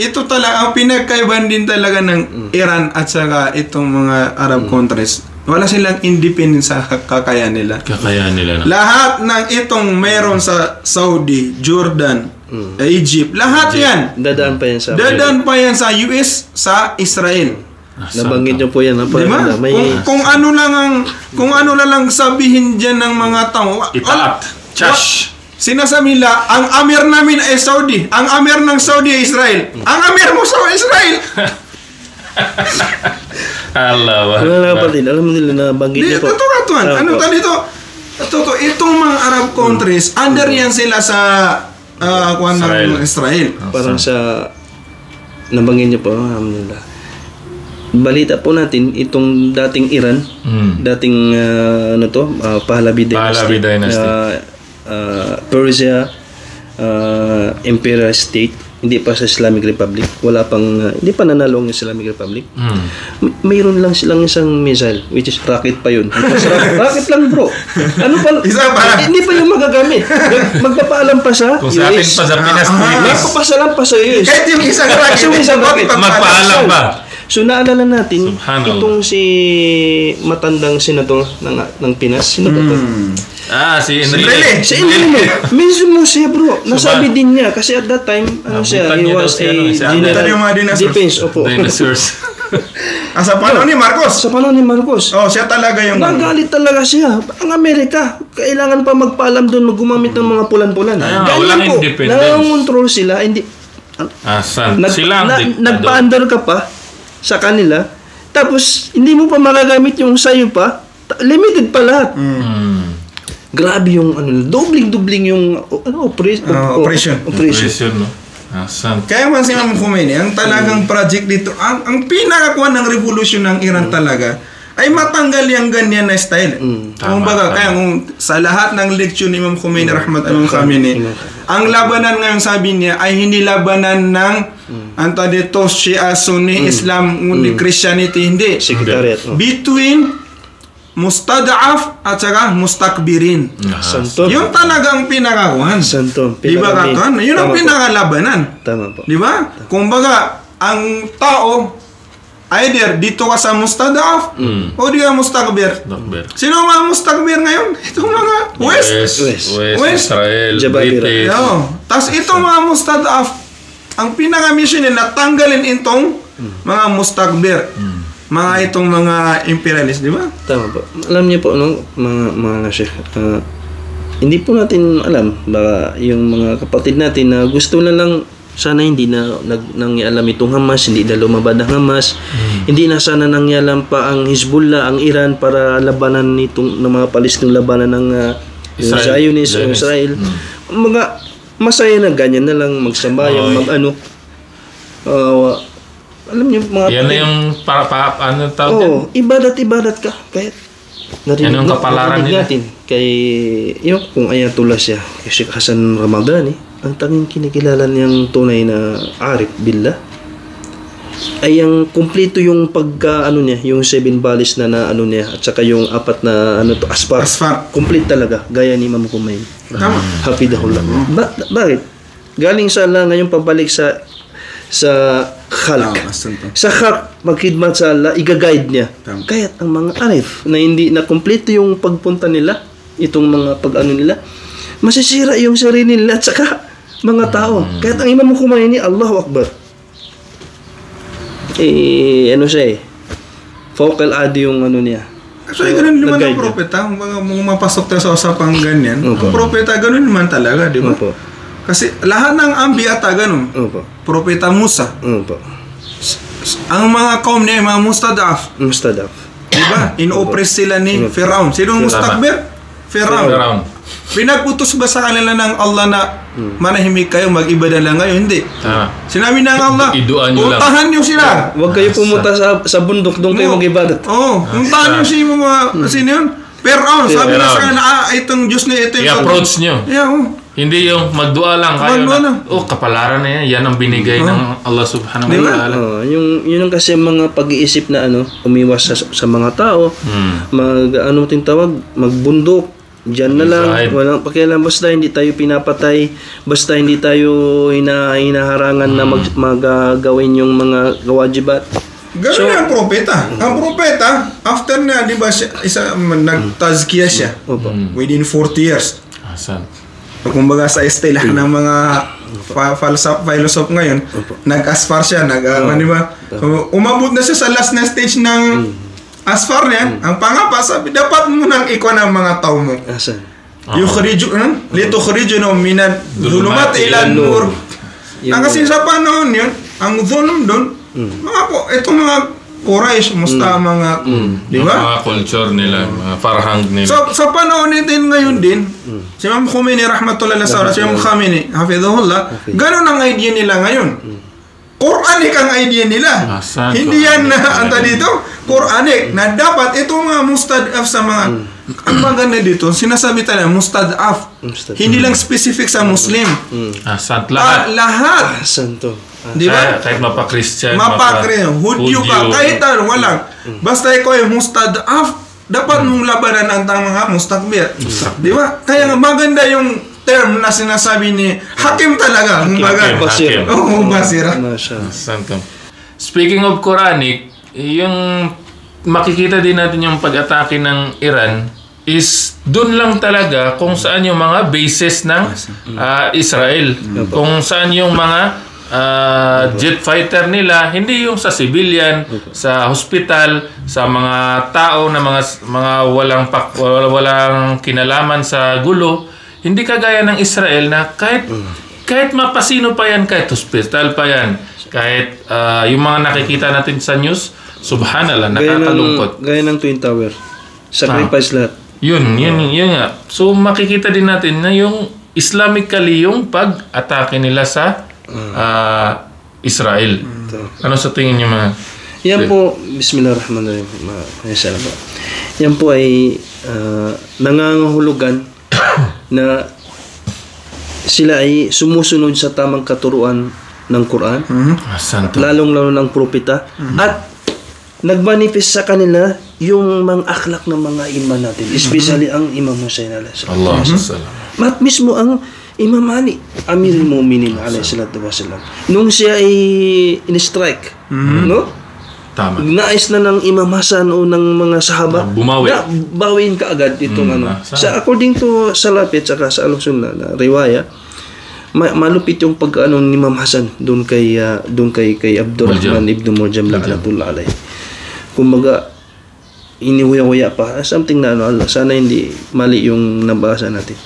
ito talaga, ang pinagkaiban din talaga ng Iran at saka itong mga Arab countries. Wala silang independence sa kakayahan nila. Lahat ng itong meron sa Saudi, Jordan, Egypt, lahat yan. Dadaan pa yan sa US, sa Israel. Nabanggit niyo po yan. Diba? Kung ano lang sabihin dyan ng mga tao. Sinasabi nila, ang amir namin ay Saudi. Ang amir ng Saudi ay Israel. Ang amir mo sa Israel. Alam mo nila na banggit niyo po. Itong mga Arab countries, under yan sila sa Israel. Parang sa nabanggit niyo po, alhamdulillah. Balita po natin itong dating Iran, dating Pahlavi Dynasty. Persia, Imperial State, hindi pa sa Islamic Republic, hindi pa nanalo ang Islamic Republic. Mayroon lang silang isang missile, which is rocket pa yun. Rocket lang, bro. Hindi pa yung magagamit. Magpapaalam pa sa kung sa atin pa sa Pinas, magpapasalam pa sa US. Kahit yung isang rocket, magpaalam pa. So naalala natin itong si matandang senator ng Pinas, sino ba ito? Si Enrile. Mismo siya, bro. Nasabi din niya kasi at that time he was a defense. Dinosaurs. Sa panahon ni Marcos. Siya talaga yung nagalit talaga siya. Ang Amerika, kailangan pa magpaalam doon gumamit ng mga pulan-pulan. Walang independence. Nangongontrol sila, hindi nagpa-under ka pa sa kanila, tapos hindi mo pa magagamit yung sayo pa, limited pa lahat. Grabe yung dobling yung operation. Asan? Kaya man si Imam Khomeini, ang talagang project dito, ang pinakakuha ng revolution ng Iran talaga, ay matanggal yung ganyan na style. Kumbaga, kaya kung sa lahat ng lecture ni Imam Khomeini, Imam Khomeini, ang labanan ngayon sabi niya ay hindi labanan ng anta dito, Shia, Sunni, Islam, Christianity, hindi. Sekretariat. Between mustad'af at saka mustakbirin. Santo. Yung talagang pinakakuhan. Santo. Di ba kakuhan? Yun ang pinakalabanan. Tama po. Di ba? Kumbaga, ang tao, either dito ka sa mustad'af o di ka mustakbir. Sino ang mga mustakbir ngayon? Itong mga West. West, Israel, British. Tapos itong mga mustad'af, ang pinaka-mission nila, tanggalin itong mga mustakbir. Mga itong mga imperialist, di ba? Tama po. Alam niyo po, no, mga Sheikh, hindi po natin alam, baka yung mga kapatid natin na gusto na lang, sana hindi na nangyalam itong Hamas, hindi na lumabad ang Hamas, hindi na sana nangyalam pa ang Hezbollah, ang Iran para labanan nitong ng mga Palestinong, labanan ng Zionist o Israel. Mga masaya na ganyan na lang magsambayan, mag-ano. Alam niyo mga yan na yung ano tawag ibadat ka kahit yan yung kapalaran nila natin kay yung kung Ayatollah siya kay Sheikh Hassan Ramadani, ang tanging kinikilala niyang tunay na Arif Billah ay ang kumpleto yung pagka ano niya, yung 7 balis na ano niya, at saka yung 4 na ano to, asfar. Complete talaga gaya ni Imam Khomeini. Tama. Hafidahullah. Bakit? Galing sa Allah ngayon pabalik sa khalq. Sa khalq, magkhidmat sa Allah, i-guide niya. Kaya't ang mga arif na hindi na kumpleto yung pagpunta nila, itong mga pag-ano nila, masisira yung sarili nila at saka mga tao. Kaya't ang Imam Khomeini, Allahu Akbar. Ano siya focal adi yung ano niya. So, ganun naman ang propeta. Kung mapasok tayo sa usapang ganyan, ang propeta, ganun naman talaga, di ba? Kasi lahat ng ambiyata ganun. Propeta Musa. Ang mga kaum niya, mga mustad'af. Diba? In-oppress sila ni Firaun. Sinong mustakbir? Firaun. Pinagputos ba sa kanila ng Allah na manahimik kayo, mag-ibadah lang ngayon? Hindi. Sinabi ng Allah, puntahan niyo sila. Huwag kayo pumunta sa bundok, doon kayo mag-ibadat. Puntahan niyo si mga, sino yun? Firaun. Sabi na sa kanila, itong Diyos na ito. I-approach niyo. Hindi yung magdua lang kayo na, kapalaran na yan ang binigay ng Allah subhanahu wa ta'ala. Yun ang kasi mga pag-iisip na umiwas sa mga tao, magbundok, diyan na lang, walang pakialam, basta hindi tayo pinapatay, basta hindi tayo hinaharangan na magagawin yung mga gawajibat. Ganun ang propeta. Ang propeta, after na, di ba, nag-tazkiyah siya within 40 years. Kumbaga sa estilahan ng mga philosoph ngayon, nag-asfar siya, di ba? Umabot na siya sa last na stage ng asfar niya. Ang pangapa, sabi, dapat mo nang ikaw ng mga tao mo. Litukhrijuna minad dhulumat ila nur. Kasi sa panahon yun, ang dhulum doon, itong mga Quraysh, musta mga, di ba? Mga culture nila, mga farhang nila. So, sa panahon natin ngayon din, si Imam Khomeini, rahmatullah sa si Imam Khomeini, hafidhahullah, ganun ang idea nila ngayon. Quranic ang idea nila. Hindi yan na, anta dito, Quranic, na dapat itong mga mustad'af sa mga, ang maganda dito, sinasabi tayo, mustad'af. Hindi lang specific sa Muslim. Lahat. Lahat. Santo. Di ba? Kahit mapa-Christian, Hudyo ka, kahit walang. Basta ikaw ay mustad'af, dapat mong labanan ang mga mustakbir. Di ba? Kaya maganda yung term na sinasabi ni Hakim talaga. Hakim. Basira. Speaking of Quranic, yung makikita din natin yung pag-atake ng Iran is dun lang talaga kung saan yung mga bases ng Israel. Kung saan yung mga jet fighter nila, hindi yung sa civilian, sa hospital, sa mga tao na mga walang kinalaman sa gulo. Hindi kagaya ng Israel na kahit mapasino pa yan, kahit hospital pa yan, kahit yung mga nakikita natin sa news, subhanallah, nakakalungkot. Gaya ng Twin Tower. Sacrifice lahat. Yun nga. So makikita din natin na yung Islamically yung pag-atake nila sa Israel. Ano sa tingin niyo mga? Yan po, bismillahirrahmanirrahim. Yan po ay nangangahulugan na sila ay sumusunod sa tamang katuruan ng Quran, lalong-lalo ng propeta, at nagmanifest sa kanila yung mga akhlak ng mga imam natin, especially ang Imam Hussein alayhi salam. At mismo ang Imam Ali, Amirul Mu'minin alayhi salatu wasalam, nung siya ay in-strike, no? Tama. Nais na ng Imam Hasan o ng mga sahaba na bawiin ka agad itong according to Salafit saka sa Al-Sunnah na riwaya, malupit yung pag-ano ni Imam Hasan doon kay Abdurrahman ibn Muljam la'natullah alayhi. Kumbaga inihuya-huya pa something na Allah, sana hindi mali yung nabasa natin.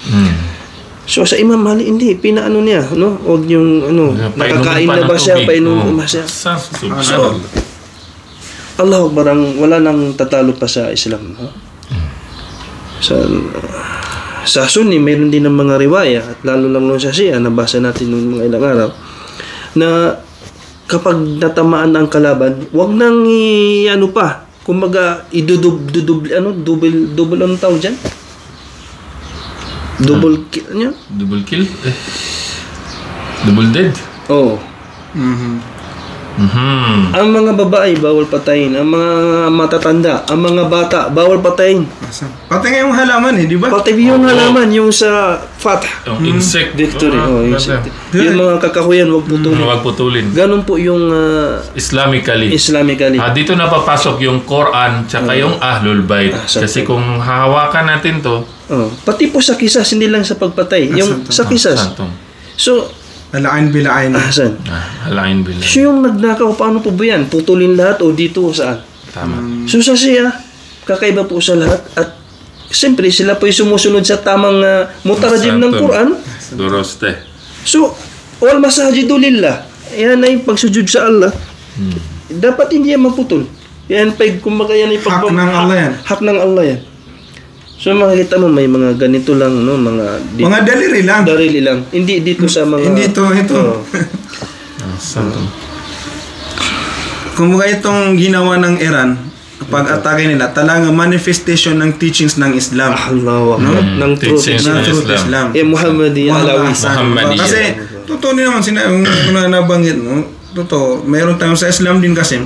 So sa Imam Ali hindi pinaano niya, no? Og yung nakakain na ba siya, painom ba siya. So Allah barang wala nang tatalo pa sa Islam, no? Sa Sunni mayroon din ng mga riwaya at lalo lang sa Shia nabasa natin nung mga ilang araw na kapag natamaan ang kalaban, wag nang kumbaga double ang tawag diyan. Double kill niya? Double kill? Double dead? Oo. Ang mga babae bawal patayin, ang mga matatanda, ang mga bata bawal patayin. Pati yung halaman di ba? Pati yung halaman yung sa fat. Yung insect. Insect. Yung mga kakahuyan wag putulin. Wag putulin. Ganun po yung Islamically. Dito napapasok yung Quran tsaka yung Ahlul Bait. Kasi kung hahawakan natin to, pati po sa kisas, hindi lang sa pagpatay, yung sa kisas. So Alain bilain. Alain bilain. So yung nagnakaw, paano po ba yan? Putulin lahat o dito saan? Tama. So sa siya, kakaiba po sa lahat. At siyempre, sila po yung sumusunod sa tamang mutarajim ng Quran. Duroste. So, wal masajidu lillah. Yan ay pagsujud sa Allah. Dapat hindi yan maputol. Yan pa, kumbaga yan ay hak ng Allah yan. Hak ng Allah yan. So makikita mo may mga ganito lang, no, mga daliri lang. Daliri lang. Hindi dito sa mga hindi ito. Kumbaga itong ginawa ng Iran, pag-atake nila, talagang manifestation ng teachings ng Islam. Allah, no? Ng truth Islam. Muhammadiyya alawi. Kasi totoo naman kung nabanggit mo, totoo, mayroon tayong sa Islam din kasi.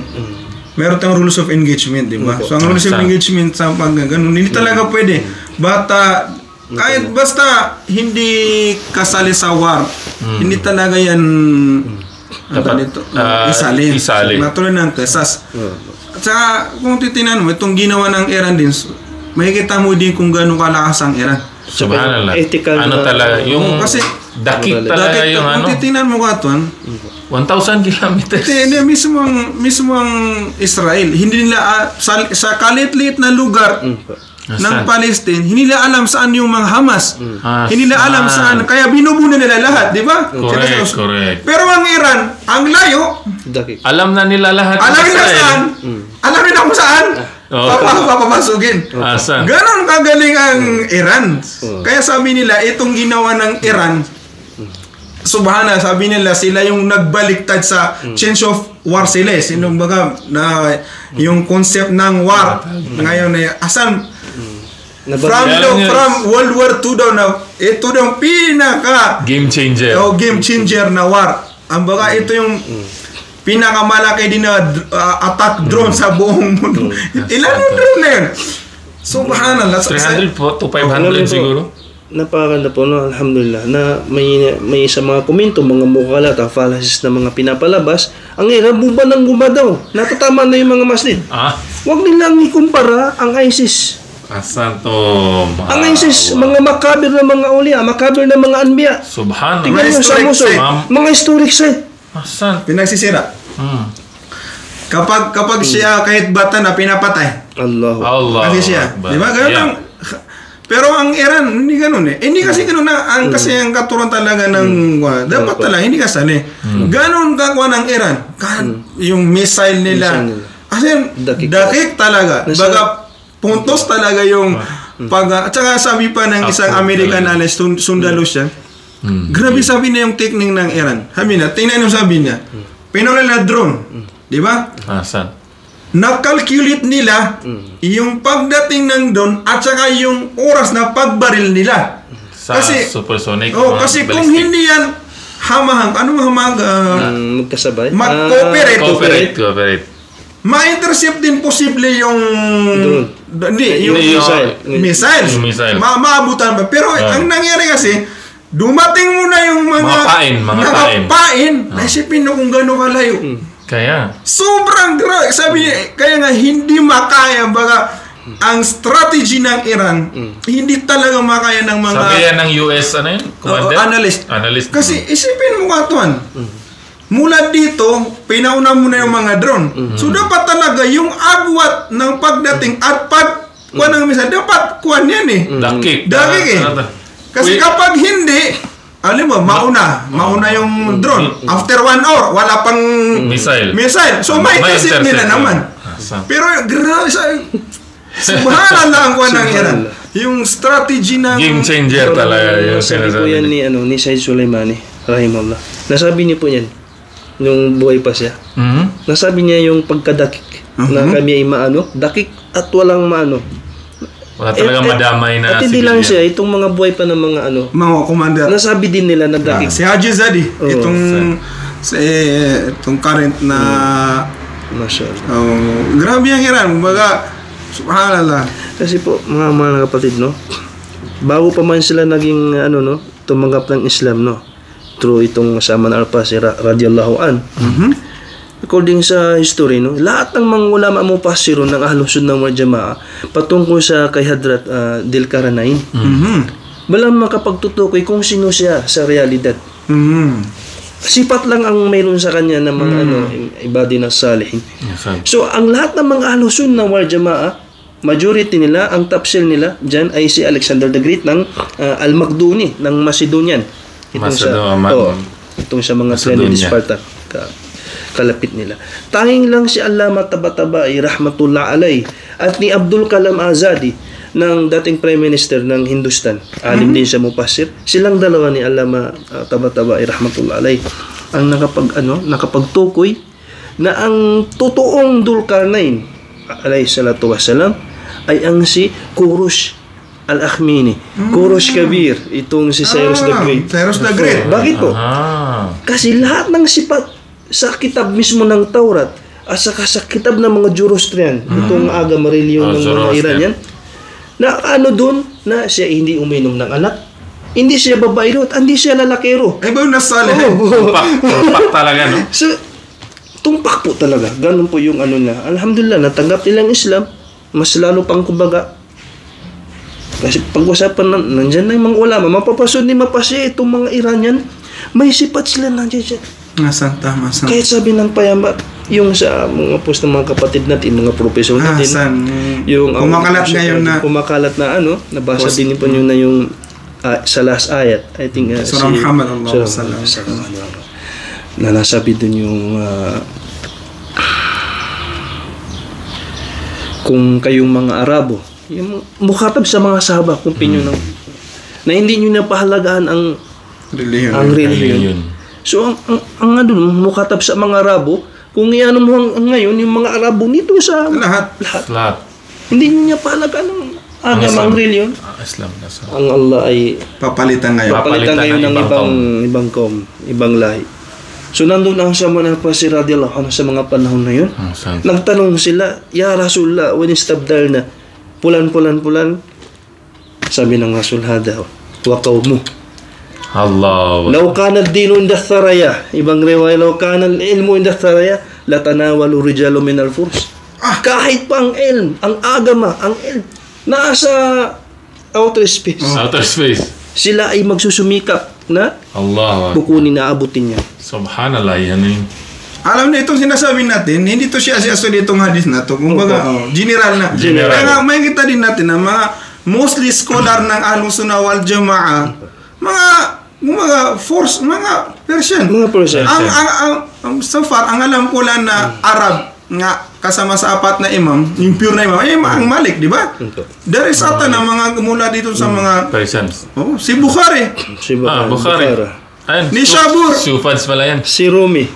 Meron tayong rules of engagement, di ba? So, ang rules of engagement sa pag-ganun, hindi talaga pwede. Kahit basta hindi kasali sa war, hindi talaga yan isali. Natuloy ng kesas. At saka, kung titinan mo, itong ginawa ng Iran din, makikita mo din kung gano'ng kalakas ang Iran. Subhanallah. Talaga, yung kasi dakik talaga yung kung titinan mo ka ito, 1,000 kilometers. Hindi, mismo ang Israel, hindi nila sa kalit-lit na lugar ng Palestine, hindi nila alam saan yung mga Hamas. Hindi nila alam saan, kaya binubuno nila lahat, di ba? Correct. Pero ang Iran, ang layo, alam na nila lahat. Alam nila saan. Alam nila kung saan. Papapasukin. Ganon kagaling ang Iran. Kaya sabi nila, itong ginawa ng Iran, subhana, sabi nila sila yung nagbaliktad sa change of war sila. Baga na yung concept ng war ngayon ay asan from World War II daw na ito daw pinaka game changer na war. Ang baga ito yung pinakamalaki din na attack drone sa buong mundo. Ilan yung drone na yun? Subhanallah. 300 to 500 siguro. Napakaganda po, no? Alhamdulillah na may sa mga komento, mga mukalat, fallacies na mga pinapalabas. Ang Iran, buba ng guma daw. Natatama na yung mga masjid. Huwag nilang ikumpara ang ISIS. Asan to? Ang ISIS, mga makabir na mga uliya, makabir na mga anbiya. Subhanallah. Tingnan nyo sa Mosul, mga historic site. Asan? Pinagsisira. Kapag siya kahit bata na pinapatay. Allah. Kasi siya. Di ba? Ganun pero ang Iran, hindi ganun eh. Hindi kasi ganun na, kasi ang katuruan talaga ng, dapat talaga, hindi kasali. Ganun kagawa ng Iran. Yung missile nila. Kasi dakik talaga. Baga, puntos talaga yung at saka sabi pa ng isang American analyst, sundalo siya, Grabe sabi niya yung technique ng Iran. Sabi niya, tingnan yung sabi niya. Pinulal na drone. Di ba? Saan? Na-calculate nila yung pagdating ng drone at saka yung oras na pagbaril nila. Sa supersonic. Kasi kung hindi yan hamahang, magkasabay? Mag-cooperate. Ma-intercept din posible yung yung missile. Maabutan ba? Pero ang nangyari kasi, dumating muna yung mga pain. Naisipin na kung gano'ng kalayo. Kaya sobrang grabe. Sabi niya, kaya nga hindi makaya baka ang strategy ng Iran, hindi talaga makaya ng mga sabi yan ng US commander? Analyst. Kasi isipin mo nga tuan, mula dito pinauna muna yung mga drone. So dapat talaga yung agwat ng pagdating at kuha ng misa, dapat kuha yan Dakik kasi kapag hindi, alam mo, mauna yung drone. After 1 hour, wala pang missile. So may intercept nila naman. Pero grabe subhanallah ang kuha ng Iran. Yung strategy ng game changer talaga yung sabi po yan ni Said Soleimani rahimahullah. Nasabi niya po yan nung buhay pa siya. Nasabi niya yung pagkadakik na kami ay dakik at walang Wala talaga madamay na at hindi lang siya, itong mga buhay pa ng mga mga commander. Nasabi din nila na dakik. Si Haji Zadi, itong current na grabe ang Iran. Baga, subhanallah. Kasi po, mga kapatid, bago pa man sila naging, tumanggap ng Islam, through itong Salman al-Farisi radiyallahu an. According sa history, lahat ng mga ulama mufassirun ng Ahlus Sunnah wal Jamaa patungkol sa kay Hadrat Dhul-Qarnayn. Walang makapagtutukoy kung sino siya sa realidad. Sipat lang ang mayroon sa kanya ng mga ibadin as-salihin. So, ang lahat ng mga Ahlus Sunnah wal Jamaa, majority nila, ang tafsir nila dyan ay si Alexander the Great ng Al-Makduni, ng Macedonian. Itong sa mga planet Sparta. Kalapit nila. Tanging lang si Allama Tabatabai rahmatullah alay at ni Abdul Kalam Azadi ng dating Prime Minister ng Hindustan. Alim din siya mufassir. Silang dalawa ni Allama Tabatabai rahmatullah alay ang nakapagtukoy na ang totoong Dhul-Qarnayn alayhi salatu wassalam ay ang si Kurush Al-Akhmini. Kurush Kabir, itong si Cyrus the Great. Bakit po? Kasi lahat ng sipat sa kitab mismo ng Taurat at saka sa kitab ng mga Zoroastrian, itong agama reliyon ng mga Iranian, na doon na siya hindi uminom ng anak, hindi siya babaero at hindi siya lalakero. Ay ba yung nasali? Tumpak talaga, So, tumpak po talaga. Ganun po yung na. Alhamdulillah, natanggap nilang Islam, mas lalo pang kumbaga. Kasi pag-usapan nandyan na yung mga ulama, mapapasod ni mapasya itong mga Iranian, may sipat sila nandiyan siya. Tama. Kahit sabi ng payamba, yung sa mga post ng mga kapatid natin, mga profesor natin, yung kumakalat ngayon na nabasa post. Din po nyo na yung sa last ayat, I think Surah Muhammad na nasabi dun yung kung kayong mga Arabo, yung mukhatab sa mga sahaba, kung pinyo na hindi nyo napahalagaan ang relihiyon. So, ang mukhatab sa mga Arabo, kung iyan mo ngayon, yung mga Arabo nito sa lahat. Hindi niya pahalagaan ng agamang reliyon. Islam. Ang Allah ay papalitan ngayon ng ibang kaum, ibang lahi. So, nandun ang Salman al-Farisi radiyallahu anhu sa mga panahon na yun. Nagtanong sila, Ya Rasulullah, when istabdal na, pulan. Sabi ng Rasul, hada, wa qawmu. Allah. Law kana ad-dinu inda tharaya, ibang riwaya, law kana al-ilmu inda tharaya, latanawalu rijalu min al-furs. Kahit pa ang ilm, ang agama, ang ilm nasa outer space. Sila ay magsusumikap na kukunin na abutin niya. Subhanallah, yan yun. Alam na itong sinasabi natin, hindi to siya itong hadith na to. Kumbaga, general na. Kaya nga, may kita din natin na mga mostly scholar ng Ahlus Sunnah wal Jamaa, mga Persian. Mga Persian. So far, ang alam ko lang na Arab nga kasama sa apat na imam, yung pure na imam, ay Imam Malik, di ba? There is ata na mga mula dito sa mga Persons. si Bukhari, Si Bukhari. Ayun. ni Shabur, Sufads pala yan. Si Rumi.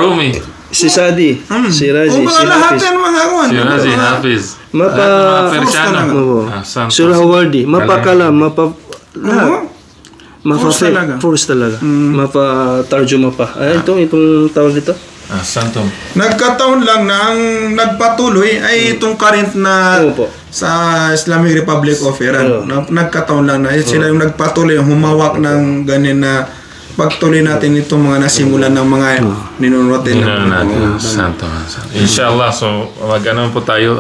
Rumi. Si Sadi. Si Razi. o mga Si lahat Hafiz. yan mga kuwan. Si Razi, Hafiz. Mapa... Persiano. Oo. Santos. Surah Hawardi. Mapakalam. Lahat. Force talaga. Force talaga. Mapa-tarjuma pa. Itong tawag dito? Santom. Nagkataon lang na ang nagpatuloy ay itong current na Oo po. sa Islamic Republic of Iran. Nagkataon lang na sila yung nagpatuloy, humawak ng ganin na pagtuloy natin itong mga nasimulan ng mga ninunutin. Santo. Inshallah, so mag-ano po tayo,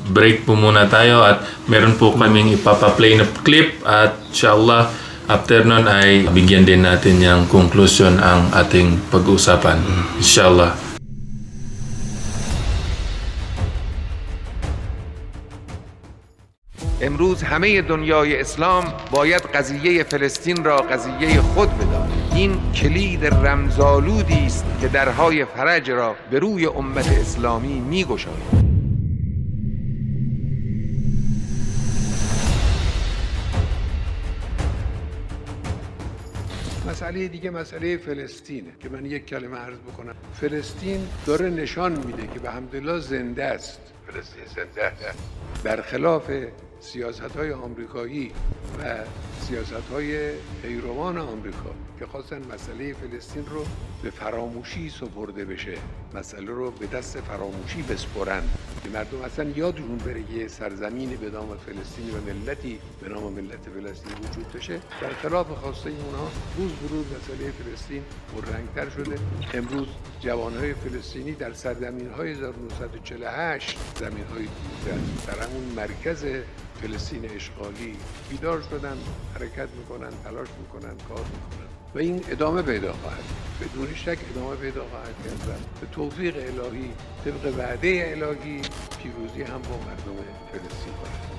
break po muna tayo at meron po kaming ipapaplay na clip at inshallah after nun ay bigyan din natin yung conclusion ang ating pag-uusapan. Inshallah. امروز همه دنیای اسلام باید قضیه فلسطین را قضیه خود بداند. این کلید رمزآلودی است که درهای فرج را به روی امت اسلامی می‌گشاید. مسئله دیگه مسئله فلسطینه که من یک کلمه عرض بکنم. فلسطین داره نشان میده که به حمدالله زنده است. فلسطین زنده است. برخلاف سیاست‌های آمریکایی و سیاست‌های پیروان آمریکا که خواستن مسئله فلسطین رو به فراموشی سپرده بشه، مسئله رو به دست فراموشی بسپرن که مردم اصلا یادشون بره یه سرزمینی به نام فلسطین و ملتی به نام ملت فلسطین وجود داشته. برخلاف خواسته اونها روز به روز مسئله فلسطین پررنگ‌تر شده. امروز جوانهای فلسطینی در سرزمین‌های 1948 زمین‌های در همون مرکز فلسطین اشغالی بیدار شدن، حرکت میکنن، تلاش میکنن، کار میکنن و این ادامه پیدا خواهد بدون شک ادامه پیدا خواهد کرد و به توفیق الهی طبق وعده الهی پیروزی هم با مردم فلسطین خواهد.